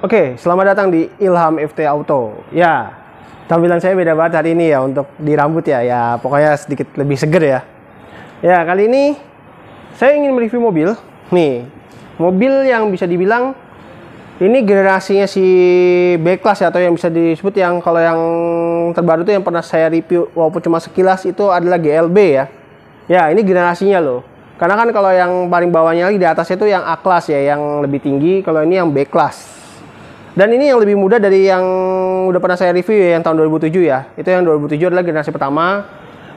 Oke, selamat datang di Ilham FT Auto. Ya, tampilan saya beda banget hari ini ya untuk di rambut ya. Ya, pokoknya sedikit lebih seger ya. Ya, kali ini saya ingin mereview mobil. Nih, mobil yang bisa dibilang ini generasinya si B-Class ya, atau yang bisa disebut yang kalau yang terbaru tuh yang pernah saya review walaupun cuma sekilas itu adalah GLB ya. Ya, ini generasinya loh. Karena kan kalau yang paling bawahnya lagi di atasnya itu yang A-Class ya, yang lebih tinggi. Kalau ini yang B-Class. Dan ini yang lebih muda dari yang udah pernah saya review ya, yang tahun 2007 ya. Itu yang 2007 adalah generasi pertama.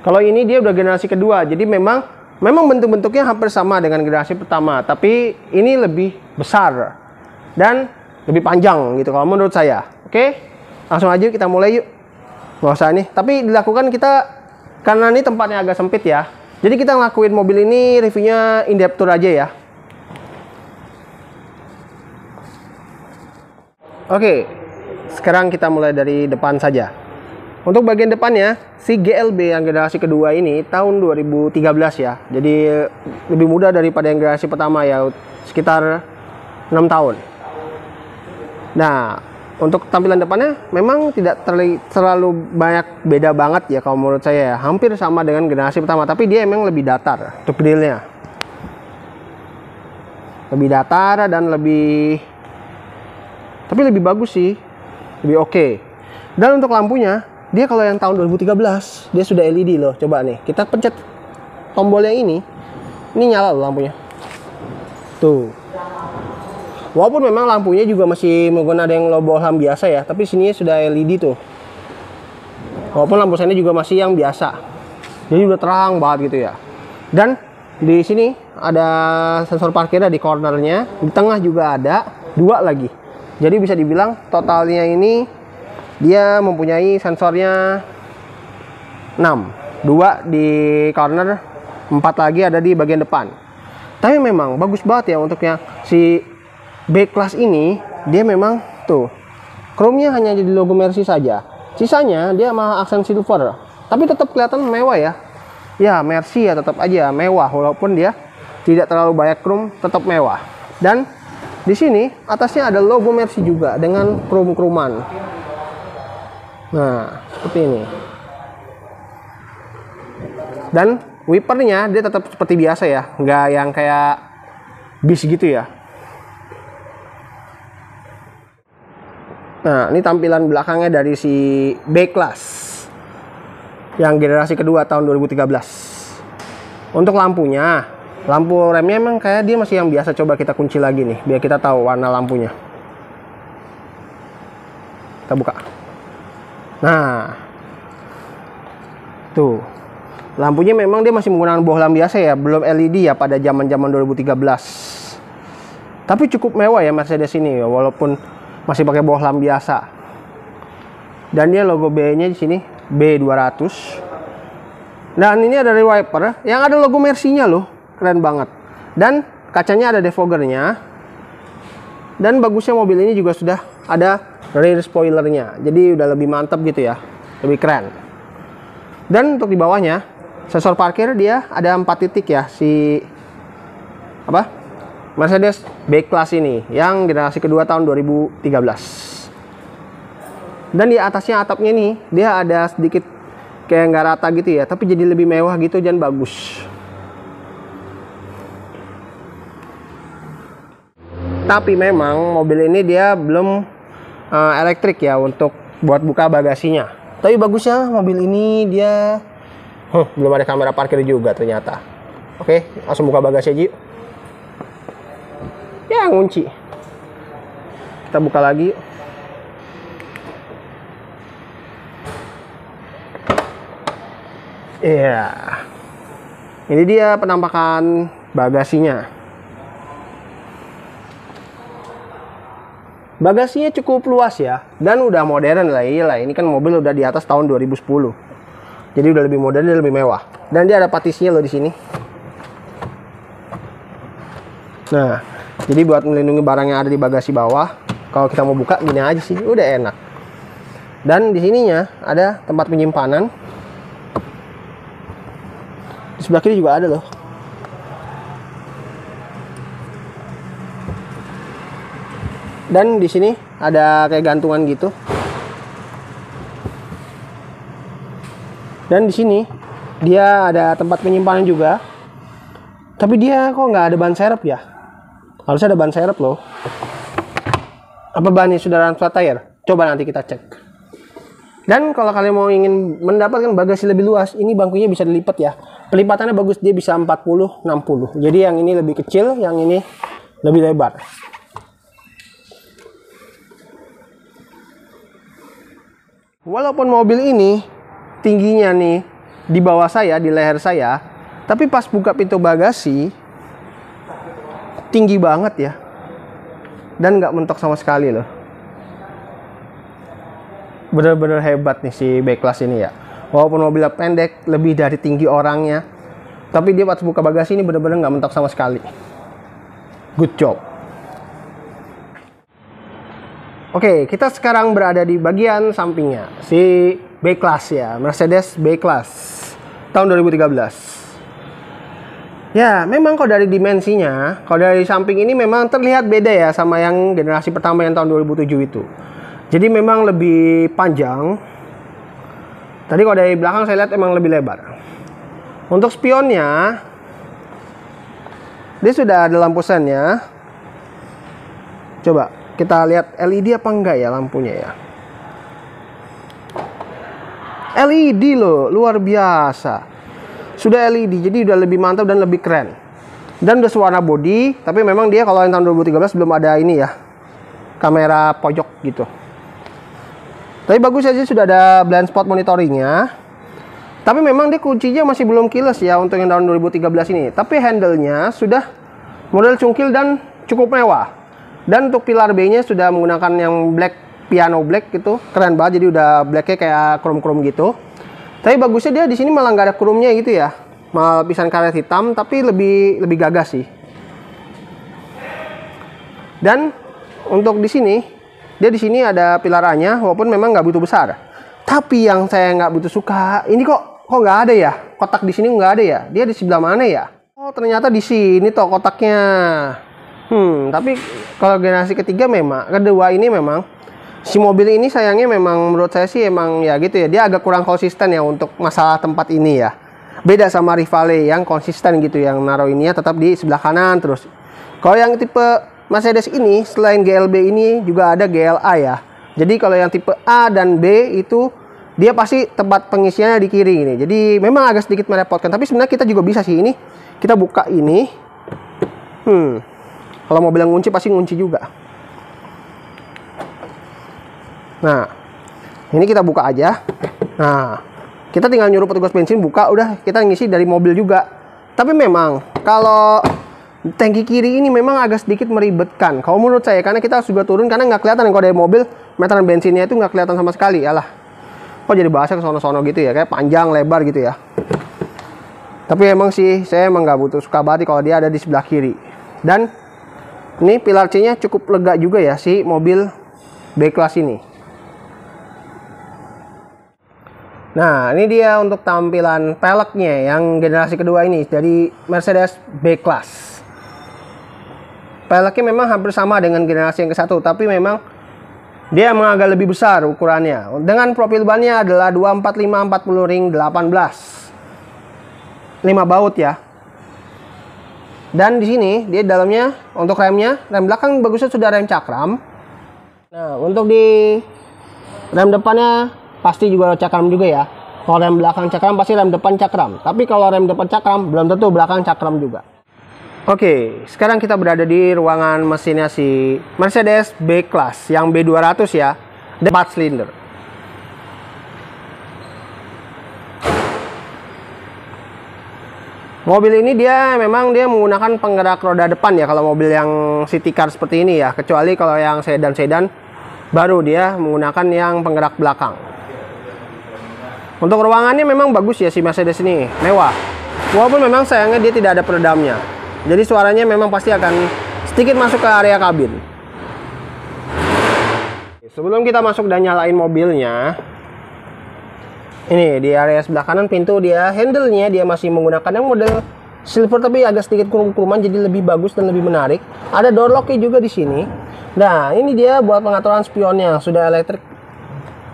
Kalau ini dia udah generasi kedua. Jadi memang bentuk-bentuknya hampir sama dengan generasi pertama, tapi ini lebih besar dan lebih panjang gitu kalau menurut saya. Oke, langsung aja kita mulai yuk. Nggak usah nih, tapi dilakukan kita karena ini tempatnya agak sempit ya. Jadi kita ngelakuin mobil ini reviewnya in depth tour aja ya. Oke, sekarang kita mulai dari depan saja. Untuk bagian depannya, si GLB yang generasi kedua ini tahun 2013 ya. Jadi lebih muda daripada yang generasi pertama ya, sekitar 6 tahun. Nah, untuk tampilan depannya memang tidak terlalu banyak beda banget ya kalau menurut saya ya. Hampir sama dengan generasi pertama, tapi dia emang lebih datar untuk grillnya. Lebih datar dan tapi lebih bagus sih, lebih oke. Dan untuk lampunya, dia kalau yang tahun 2013 dia sudah LED loh. Coba nih, kita pencet tombolnya ini nyala loh lampunya. Tuh. Walaupun memang lampunya juga masih menggunakan yang low bohlam biasa ya, tapi sininya sudah LED tuh. Walaupun lampu sini juga masih yang biasa, jadi udah terang banget gitu ya. Dan di sini ada sensor parkirnya di cornernya, di tengah juga ada dua lagi. Jadi bisa dibilang totalnya ini dia mempunyai sensornya 6. 2 di corner, 4 lagi ada di bagian depan. Tapi memang bagus banget ya untuknya si B-Class ini. Dia memang tuh chrome-nya hanya jadi logo Mercy saja. Sisanya dia malah aksen silver. Tapi tetap kelihatan mewah ya. Ya, Mercy ya tetap aja mewah walaupun dia tidak terlalu banyak chrome, tetap mewah. Dan di sini atasnya ada logo Mercy juga dengan chrome-chroman. Nah, seperti ini. Dan wipernya dia tetap seperti biasa ya, nggak yang kayak bis gitu ya. Nah, ini tampilan belakangnya dari si B-Class yang generasi kedua tahun 2013. Untuk lampunya, lampu remnya emang kayak dia masih yang biasa. Coba kita kunci lagi nih biar kita tahu warna lampunya. Kita buka. Nah, tuh lampunya memang dia masih menggunakan bohlam biasa ya, belum LED ya pada zaman-zaman 2013. Tapi cukup mewah ya Mercedes ini ya, walaupun masih pakai bohlam biasa. Dan dia logo B-nya di sini B200. Dan ini ada wiper yang ada logo Mercy-nya loh. Keren banget. Dan kacanya ada defoggernya. Dan bagusnya mobil ini juga sudah ada rear spoilernya. Jadi udah lebih mantap gitu ya. Lebih keren. Dan untuk di bawahnya, sensor parkir dia ada 4 titik ya. Si Mercedes B-Class ini yang generasi kedua tahun 2013. Dan di atasnya atapnya nih, dia ada sedikit kayak nggak rata gitu ya. Tapi jadi lebih mewah gitu dan bagus. Tapi memang mobil ini dia belum elektrik ya untuk buat buka bagasinya. Tapi bagusnya mobil ini dia belum ada kamera parkir juga ternyata. Oke, langsung buka bagasi aja yuk. Ya, ngunci. Kita buka lagi yuk. Iya. Ini dia penampakan bagasinya. Bagasinya cukup luas ya, dan udah modern lah. Iyalah, ini kan mobil udah di atas tahun 2010. Jadi udah lebih modern dan lebih mewah. Dan dia ada partisinya loh di sini. Nah, jadi buat melindungi barang yang ada di bagasi bawah, kalau kita mau buka gini aja sih, udah enak. Dan di sininya ada tempat penyimpanan. Di sebelah kiri juga ada loh. Dan di sini ada kayak gantungan gitu. Dan di sini dia ada tempat penyimpanan juga. Tapi dia kok nggak ada ban serep ya? Harusnya ada ban serep loh. Apa bannya sudah run flat tire? Coba nanti kita cek. Dan kalau kalian mau ingin mendapatkan bagasi lebih luas, ini bangkunya bisa dilipat ya. Pelipatannya bagus, dia bisa 40-60. Jadi yang ini lebih kecil, yang ini lebih lebar. Walaupun mobil ini tingginya nih di bawah saya, di leher saya, tapi pas buka pintu bagasi tinggi banget ya, dan nggak mentok sama sekali loh. Bener-bener hebat nih si B-Class ini ya. Walaupun mobilnya pendek, lebih dari tinggi orangnya, tapi dia pas buka bagasi ini bener-bener nggak mentok sama sekali. Good job. Oke, kita sekarang berada di bagian sampingnya si B-Class ya, Mercedes B-Class tahun 2013. Ya, memang kalau dari dimensinya, kalau dari samping ini memang terlihat beda ya sama yang generasi pertama yang tahun 2007 itu. Jadi memang lebih panjang. Tadi kalau dari belakang saya lihat emang lebih lebar. Untuk spionnya, dia sudah ada lampu sennya. Coba kita lihat LED apa enggak ya lampunya ya. LED loh, luar biasa. Sudah LED, jadi udah lebih mantap dan lebih keren. Dan udah warna body, tapi memang dia kalau yang tahun 2013 belum ada ini ya, kamera pojok gitu. Tapi bagus aja sudah ada blind spot monitoringnya. Tapi memang dia kuncinya masih belum keyless ya untuk yang tahun 2013 ini. Tapi handle-nya sudah model cungkil dan cukup mewah. Dan untuk pilar B-nya sudah menggunakan yang black, piano black gitu, keren banget. Jadi udah blacknya kayak chrome-chrome gitu. Tapi bagusnya dia di sini malah nggak ada chrome-nya gitu ya, malah lapisan karet hitam, tapi lebih gagah sih. Dan untuk di sini, dia di sini ada pilar A-nya, walaupun memang nggak butuh besar. Tapi yang saya nggak butuh suka, ini kok nggak ada ya? Kotak di sini nggak ada ya? Dia di sebelah mana ya? Oh ternyata di sini toh kotaknya. Tapi kalau generasi ketiga memang, kedua ini memang si mobil ini sayangnya memang menurut saya sih emang ya gitu ya, dia agak kurang konsisten ya untuk masalah tempat ini ya. Beda sama Rivale yang konsisten gitu, yang naruh ininya tetap di sebelah kanan terus. Kalau yang tipe Mercedes ini selain GLB ini juga ada GLA ya. Jadi kalau yang tipe A dan B itu dia pasti tempat pengisiannya di kiri ini. Jadi memang agak sedikit merepotkan, tapi sebenarnya kita juga bisa sih ini. Kita buka ini. Kalau mobil yang ngunci pasti ngunci juga. Nah, ini kita buka aja. Nah, kita tinggal nyuruh petugas bensin buka, udah kita ngisi dari mobil juga. Tapi memang kalau tangki kiri ini memang agak sedikit meribetkan. Kalau menurut saya, karena kita harus juga turun, karena nggak kelihatan kalau dari mobil meteran bensinnya itu nggak kelihatan sama sekali. Alah, kok jadi bahasa ke sono-sono gitu ya, kayak panjang lebar gitu ya. Tapi emang sih saya emang nggak butuh, suka banget kalau dia ada di sebelah kiri. Dan ini pilar C-nya cukup lega juga ya si mobil B-Class ini. Nah, ini dia untuk tampilan peleknya yang generasi kedua ini dari Mercedes B-Class. Peleknya memang hampir sama dengan generasi yang ke-1, tapi memang dia emang agak lebih besar ukurannya. Dengan profil bannya adalah 245 40 ring 18. 5 baut ya. Dan di sini dia dalamnya untuk remnya, rem belakang bagusnya sudah rem cakram. Nah, untuk di rem depannya pasti juga cakram juga ya. Kalau rem belakang cakram pasti rem depan cakram. Tapi kalau rem depan cakram belum tentu belakang cakram juga. Oke, sekarang kita berada di ruangan mesinnya si Mercedes B-Class yang B200 ya, 4 silinder. Mobil ini memang dia menggunakan penggerak roda depan ya, kalau mobil yang city car seperti ini ya. Kecuali kalau yang sedan-sedan baru dia menggunakan yang penggerak belakang. Untuk ruangannya memang bagus ya si Mercedes ini, mewah. Walaupun memang sayangnya dia tidak ada peredamnya. Jadi suaranya memang pasti akan sedikit masuk ke area kabin. Sebelum kita masuk dan nyalain mobilnya, ini di area sebelah kanan pintu dia, handle-nya dia masih menggunakan yang model silver tapi agak sedikit kurum-kuruman, jadi lebih bagus dan lebih menarik. Ada door lock-nya juga di sini. Nah, ini dia buat pengaturan spionnya, sudah electric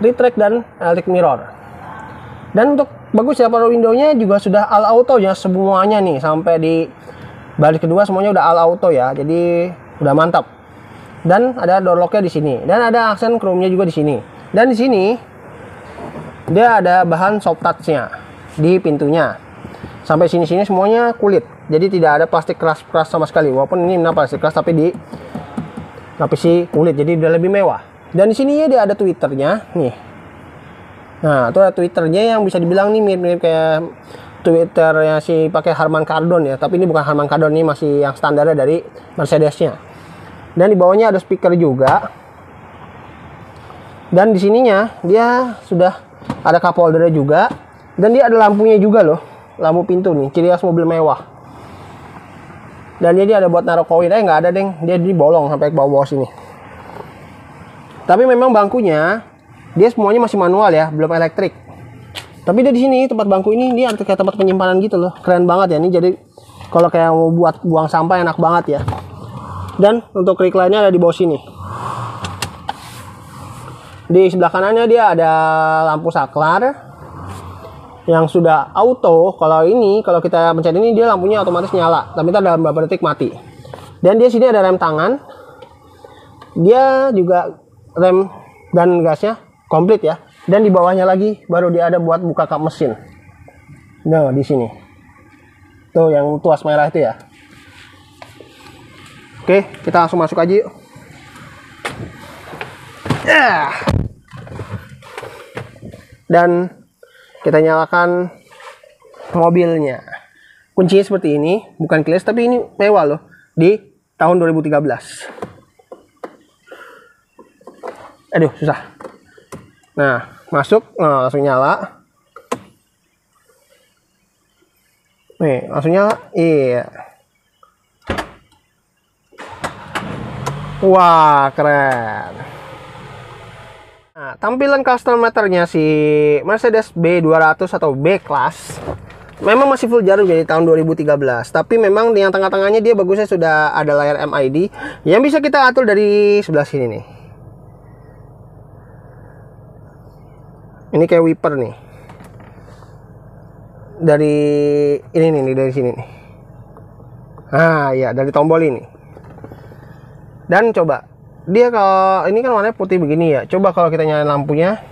retract dan electric mirror. Dan untuk bagus ya, power window-nya juga sudah all auto ya semuanya nih, sampai di baris kedua semuanya udah all auto ya, jadi udah mantap. Dan ada door lock-nya di sini, dan ada aksen chrome-nya juga di sini. Dan di sini dia ada bahan soft touch-nya di pintunya. Sampai sini-sini semuanya kulit, jadi tidak ada plastik keras-keras sama sekali. Walaupun ini plastik keras tapi di lapisi kulit, jadi udah lebih mewah. Dan di sini ya dia ada Twitternya nih. Nah, itu ada Twitternya yang bisa dibilang nih mirip-mirip kayak Twitter yang si pakai Harman Kardon ya, tapi ini bukan Harman Kardon, ini masih yang standarnya dari Mercedes-nya. Dan di bawahnya ada speaker juga. Dan di sininya dia sudah ada cup holder juga, dan dia ada lampunya juga loh, lampu pintu nih, ciri khas mobil mewah. Dan jadi ada buat naruh koin, nggak ada deng, dia dibolong sampai ke bawah-bawah sini. Tapi memang bangkunya dia semuanya masih manual ya, belum elektrik. Tapi dia di sini tempat bangku ini dia kayak tempat penyimpanan gitu loh, keren banget ya ini. Jadi kalau kayak mau buat buang sampah enak banget ya. Dan untuk recline-nya ada di bawah sini. Di sebelah kanannya dia ada lampu saklar yang sudah auto. Kalau kita pencet ini dia lampunya otomatis nyala, tapi ntar dalam beberapa detik mati. Dan di sini ada rem tangan. Dia juga rem dan gasnya komplit ya. Dan di bawahnya lagi baru dia ada buat buka kap mesin. Nah, di sini. Tuh yang tuas merah itu ya. Oke, kita langsung masuk aja yuk. Dan kita nyalakan mobilnya. Kuncinya seperti ini, bukan keyless tapi ini mewah loh di tahun 2013. Aduh, susah. Nah, masuk, nah, langsung nyala. Nih, langsung nyala. Iya. Wah, keren. Nah, tampilan custom meternya si Mercedes B200 atau B-Class memang masih full jarum dari tahun 2013. Tapi memang yang tengah-tengahnya dia bagusnya sudah ada layar MID yang bisa kita atur dari sebelah sini nih. Ini kayak wiper nih. Dari ini nih, dari sini nih. Ah, ya, dari tombol ini. Dan coba, dia kalau ini kan warnanya putih begini ya. Coba kalau kita nyalain lampunya.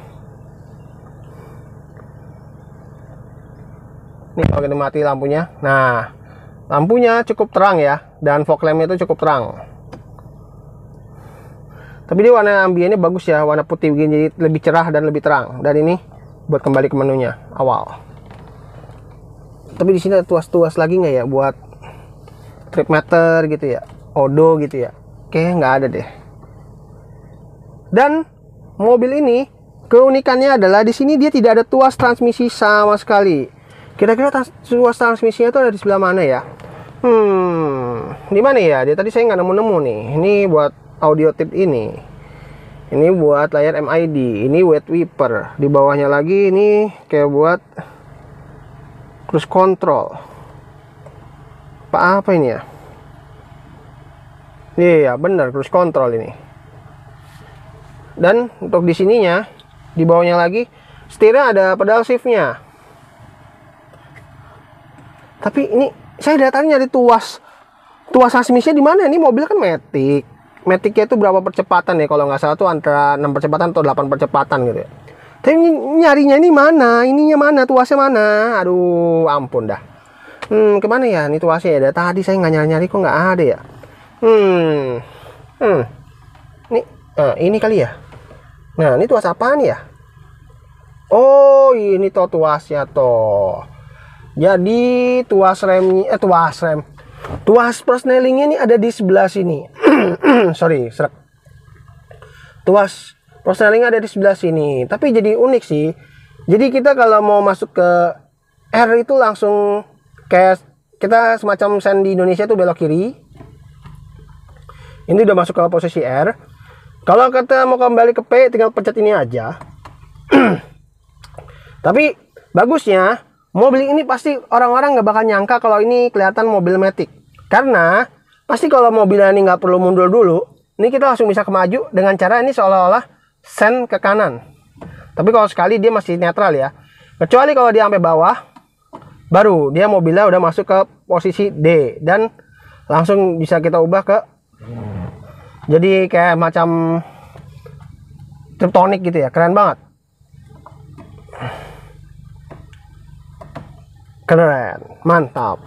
Nih kalau kita mati lampunya. Nah, lampunya cukup terang ya, dan fog lampnya itu cukup terang. Tapi dia warna ambiennya bagus ya, warna putih begini, jadi lebih cerah dan lebih terang. Dan ini buat kembali ke menunya awal. Tapi di sini ada tuas-tuas lagi nggak ya buat trip meter gitu ya, odo gitu ya? Kayaknya nggak ada deh. Dan mobil ini keunikannya adalah di sini dia tidak ada tuas transmisi sama sekali. Kira-kira tuas transmisinya itu ada di sebelah mana ya? Di mana ya? Dia tadi saya nggak nemu-nemu nih. Ini buat audio tip ini. Ini buat layar MID. Ini wet wiper. Di bawahnya lagi ini kayak buat cruise control. Apa ini ya? Iya, bener cruise control ini. Dan untuk di sininya, di bawahnya lagi, setirnya ada pedal shiftnya. Tapi ini saya datanya nyari tuas transmisinya di mana? Ini mobil kan Matic. Maticnya itu berapa percepatan ya? Kalau nggak salah tuh antara 6 percepatan atau 8 percepatan gitu ya. Tapi nyarinya ini mana? Ininya mana? Tuasnya mana? Aduh, ampun dah. Kemana ya? Ini tuasnya ya. Tadi saya nggak nyari-nyari kok nggak ada ya. Nih, ini kali ya. Nah, ini tuas apaan ya? Oh, ini toh tuasnya toh. Jadi tuas remnya, tuas persnelingnya ini ada di sebelah sini. Sorry, serak. Tuas persneling ada di sebelah sini. Tapi jadi unik sih. Jadi kita kalau mau masuk ke R itu langsung kayak kita semacam sen di Indonesia tuh belok kiri. Ini udah masuk ke posisi R. Kalau kita mau kembali ke P, tinggal pencet ini aja. Tapi bagusnya mobil ini pasti orang-orang nggak bakal nyangka kalau ini kelihatan mobil matic. Karena pasti kalau mobilnya ini nggak perlu mundur dulu, ini kita langsung bisa kemaju dengan cara ini seolah-olah sen ke kanan. Tapi kalau sekali dia masih netral ya. Kecuali kalau dia sampai bawah, baru dia mobilnya udah masuk ke posisi D dan langsung bisa kita ubah ke jadi kayak macam triptonic gitu ya. Keren banget. Keren, mantap.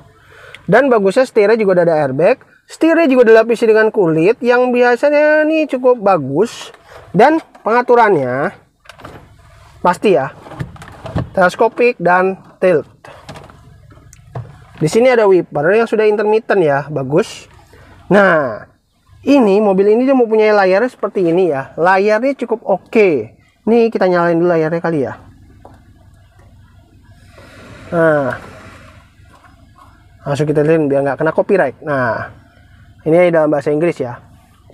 Dan bagusnya setirnya juga udah ada airbag. Setirnya juga dilapisi dengan kulit yang biasanya nih cukup bagus. Dan pengaturannya pasti ya teleskopik dan tilt. Di sini ada wiper yang sudah intermittent ya, bagus. Nah, ini mobil ini dia mau punya layarnya seperti ini ya. Layarnya cukup oke. Nih kita nyalain dulu layarnya kali ya. Nah, langsung kita lihat biar nggak kena copyright. Nah, ini dalam bahasa Inggris ya.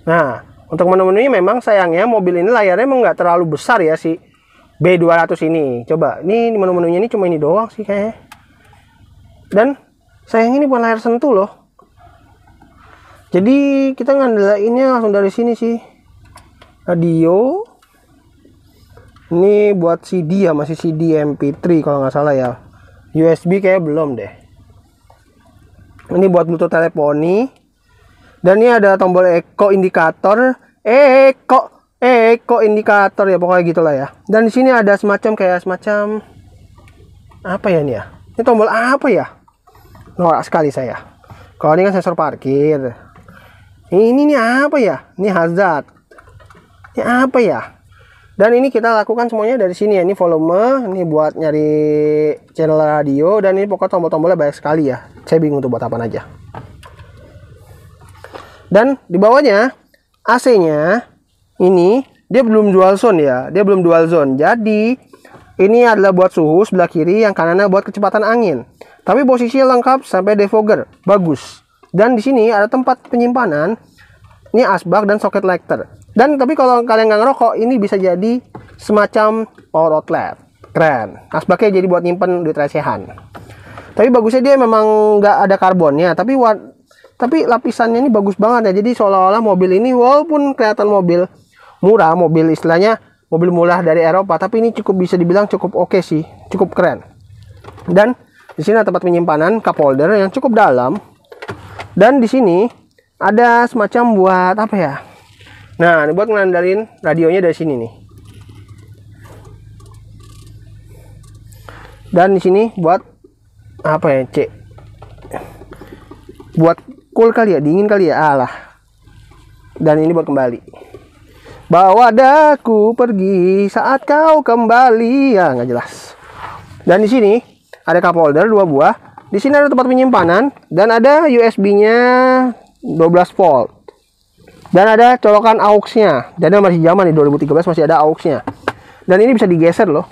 Nah, untuk menu-menunya memang sayangnya mobil ini layarnya emang nggak terlalu besar ya si B200 ini. Coba, ini menu-menunya ini cuma ini doang sih kayaknya. Dan sayangnya ini bukan layar sentuh loh. Jadi kita ngandelainnya langsung dari sini sih. Radio. Ini buat CD ya, masih CD MP3 kalau nggak salah ya. USB kayak belum deh. Ini buat Bluetooth teleponi. Dan ini ada tombol eco indikator. Eco indikator ya, pokoknya gitulah ya. Dan di sini ada semacam apa ya ini ya? Ini tombol apa ya? Norak sekali saya. Kalau ini kan sensor parkir. Ini nih apa ya? Ini hazard. Ini apa ya? Dan ini kita lakukan semuanya dari sini ya. Ini volume, ini buat nyari channel radio, dan ini pokoknya tombol-tombolnya banyak sekali ya. Saya bingung tuh buat apa aja. Dan di bawahnya AC-nya ini dia belum dual zone ya. Dia belum dual zone. Jadi ini adalah buat suhu sebelah kiri, yang kanannya buat kecepatan angin. Tapi posisinya lengkap sampai defogger, bagus. Dan di sini ada tempat penyimpanan. Ini asbak dan soket lighter. Dan tapi kalau kalian nggak ngerokok, ini bisa jadi semacam power outlet. Keren. Asbaknya jadi buat nyimpen duit recehan. Tapi bagusnya dia memang nggak ada karbonnya. Tapi lapisannya ini bagus banget ya. Jadi seolah-olah mobil ini walaupun kelihatan mobil murah, mobil istilahnya mobil murah dari Eropa, tapi ini cukup bisa dibilang cukup oke sih, cukup keren. Dan di sini ada tempat penyimpanan cup holder yang cukup dalam. Dan di sini ada semacam buat apa ya? Nah, ini buat ngandelin radionya dari sini nih. Dan di sini buat apa ya, buat cool kali ya, dingin kali ya, alah. Dan ini buat kembali. Bawa daku pergi saat kau kembali, ya nggak jelas. Dan di sini ada cup holder 2 buah. Di sini ada tempat penyimpanan dan ada USB-nya 12 volt. Dan ada colokan aux-nya. Dan masih zaman nih, 2013 masih ada aux-nya. Dan ini bisa digeser loh.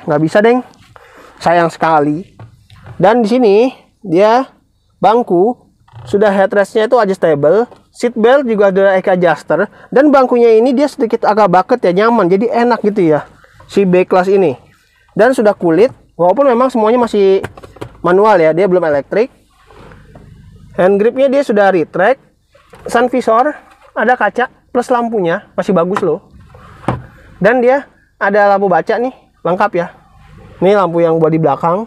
Nggak bisa, deng. Sayang sekali. Dan di sini dia bangku sudah headrest-nya itu adjustable. Seat belt juga ada adjuster. Dan bangkunya ini dia sedikit agak bucket ya, nyaman. Jadi enak gitu ya. Si B-Class ini. Dan sudah kulit. Walaupun memang semuanya masih manual ya. Dia belum elektrik. Hand gripnya dia sudah retract. Sun visor, ada kaca plus lampunya, masih bagus loh. Dan dia ada lampu baca nih, lengkap ya. Ini lampu yang buat di belakang.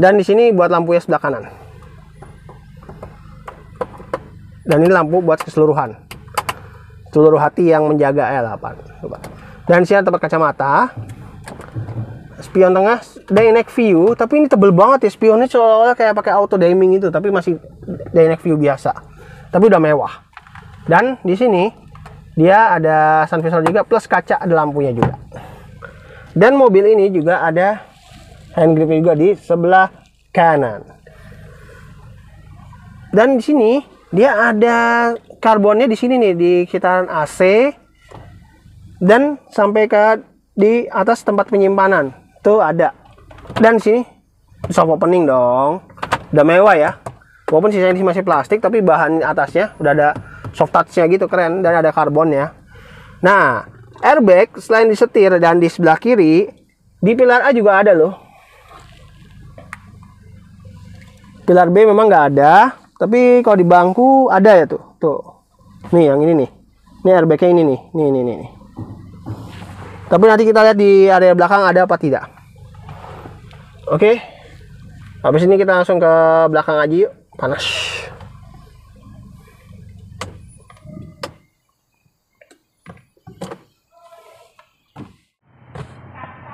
Dan di sini buat lampu yang sebelah kanan. Dan ini lampu buat keseluruhan. Seluruh hati yang menjaga L8. Coba. Dan sini ada tempat kacamata. Spion tengah dynamic view, tapi ini tebel banget ya spionnya, seolah-olah kayak pakai auto dimming itu, tapi masih dynamic view biasa. Tapi udah mewah. Dan di sini dia ada sun visor juga, plus kaca, ada lampunya juga. Dan mobil ini juga ada hand grip juga di sebelah kanan. Dan di sini dia ada karbonnya di sini nih, di sekitaran AC dan sampai ke di atas tempat penyimpanan tuh ada. Dan di sini soft opening dong, udah mewah ya. Walaupun sisanya masih plastik, tapi bahan atasnya udah ada soft touchnya gitu, keren, dan ada karbonnya. Nah, airbag selain di setir dan di sebelah kiri, di pilar A juga ada loh. Pilar B memang nggak ada, tapi kalau di bangku ada ya tuh. Tuh. Nih yang ini nih. Ini airbagnya ini nih. Nih. Tapi nanti kita lihat di area belakang ada apa tidak. Oke. Habis ini kita langsung ke belakang aja yuk. Panas.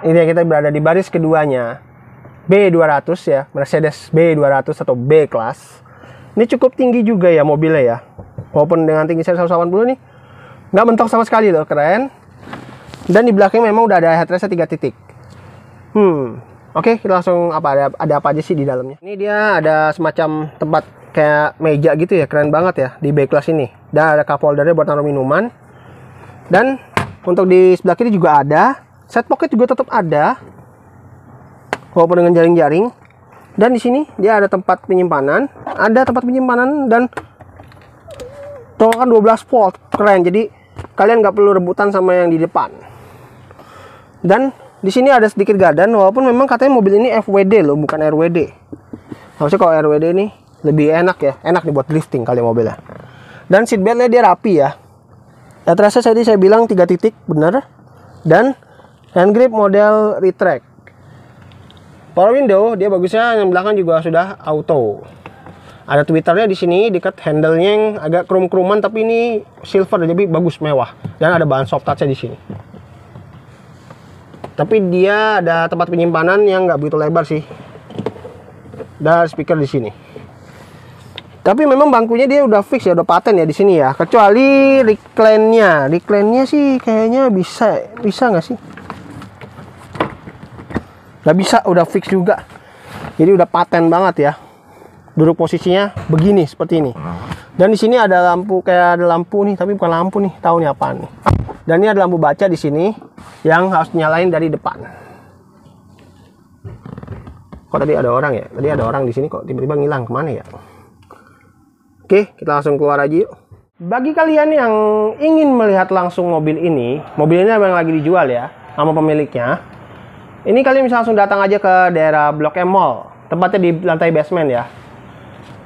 Ini ya, kita berada di baris keduanya. B200 ya, Mercedes B200 atau B class. Ini cukup tinggi juga ya mobilnya ya. Walaupun dengan tinggi saya 180 nih, nggak mentok sama sekali loh, keren. Dan di belakang memang udah ada headrestnya 3 titik. Oke, kita langsung ada apa aja sih di dalamnya. Ini dia ada semacam tempat kayak meja gitu ya, keren banget ya di B class ini. Dan ada cup holdernya buat naruh minuman. Dan untuk di sebelah kiri juga ada. Set pocket juga tetap ada. Walaupun dengan jaring-jaring. Dan di sini dia ada tempat penyimpanan, dan colokan 12 volt, keren. Jadi kalian nggak perlu rebutan sama yang di depan. Dan di sini ada sedikit gardan, walaupun memang katanya mobil ini FWD loh, bukan RWD. Harusnya kalau RWD ini lebih enak ya, enak nih buat drifting kali mobilnya. Dan seatbeltnya dia rapi ya. Ya terasa tadi saya bilang 3 titik, bener. Dan hand grip model retract. Power window dia bagusnya yang belakang juga sudah auto. Ada tweeternya di sini dekat handle-nya yang agak krum-kruman, tapi ini silver jadi bagus, mewah. Dan ada bahan soft touch-nya di sini. Tapi dia ada tempat penyimpanan yang nggak begitu lebar sih. Dan speaker di sini. Tapi memang bangkunya dia udah fix ya, udah paten ya di sini ya. Kecuali recline-nya sih kayaknya bisa nggak sih? Nggak bisa, udah fix juga. Jadi udah paten banget ya. Duduk posisinya begini, seperti ini. Dan di sini ada lampu, kayak ada lampu nih, tapi bukan lampu nih, tahu nih apaan nih. Dan ini ada lampu baca di sini yang harus nyalain dari depan. Kok tadi ada orang ya? Tadi ada orang di sini kok tiba-tiba ngilang, kemana ya? Oke, kita langsung keluar aja yuk. Bagi kalian yang ingin melihat langsung mobil ini memang lagi dijual ya sama pemiliknya. Ini kalian bisa langsung datang aja ke daerah Blok M Mall, tempatnya di lantai basement ya.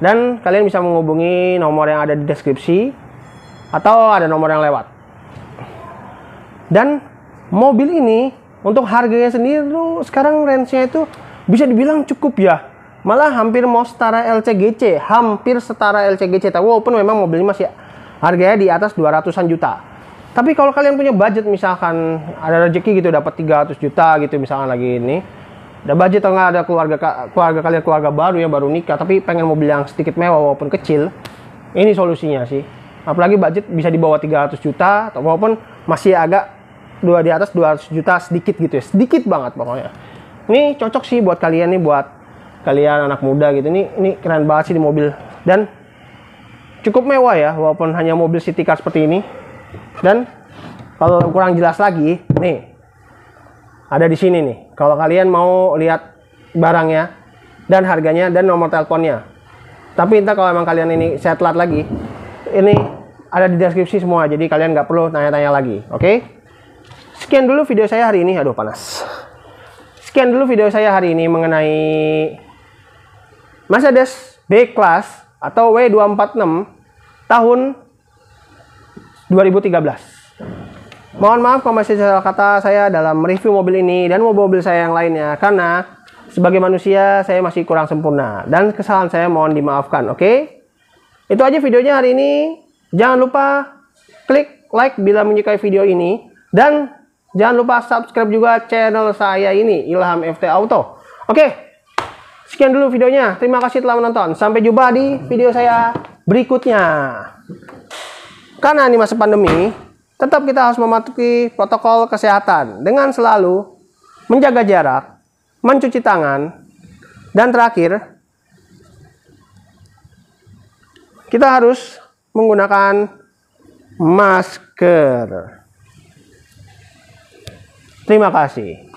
Dan kalian bisa menghubungi nomor yang ada di deskripsi atau ada nomor yang lewat. Dan mobil ini untuk harganya sendiri tuh sekarang range-nya itu bisa dibilang cukup ya. Malah hampir mau setara LCGC, walaupun memang mobil ini masih harganya di atas 200-an juta. Tapi kalau kalian punya budget, misalkan ada rezeki gitu dapat 300 juta gitu misalkan lagi ini, ada budget atau nggak, ada keluarga kalian keluarga baru ya, baru nikah tapi pengen mobil yang sedikit mewah walaupun kecil, ini solusinya sih. Apalagi budget bisa di bawah 300 juta atau walaupun masih agak di atas 200 juta sedikit gitu ya, sedikit banget pokoknya. Ini cocok sih buat kalian nih, buat kalian anak muda gitu. Ini keren banget sih di mobil dan cukup mewah ya, walaupun hanya mobil city car seperti ini. Dan kalau kurang jelas lagi, nih ada di sini nih. Kalau kalian mau lihat barangnya dan harganya dan nomor teleponnya. Tapi entah kalau emang kalian ini saya telat lagi, ini ada di deskripsi semua. Jadi kalian nggak perlu tanya-tanya lagi. Oke? Sekian dulu video saya hari ini. Aduh panas. Sekian dulu video saya hari ini mengenai Mercedes B-Class atau W246 tahun 2013. Mohon maaf kalau masih salah kata saya dalam review mobil ini dan mobil-mobil saya yang lainnya, karena sebagai manusia saya masih kurang sempurna dan kesalahan saya mohon dimaafkan. Oke? Itu aja videonya hari ini. Jangan lupa klik like bila menyukai video ini dan Jangan lupa subscribe juga channel saya ini, Ilham FT Auto. Oke, sekian dulu videonya. Terima kasih telah menonton. Sampai jumpa di video saya berikutnya. Karena ini masa pandemi, tetap kita harus mematuhi protokol kesehatan dengan selalu menjaga jarak, mencuci tangan, dan terakhir, kita harus menggunakan masker. Terima kasih.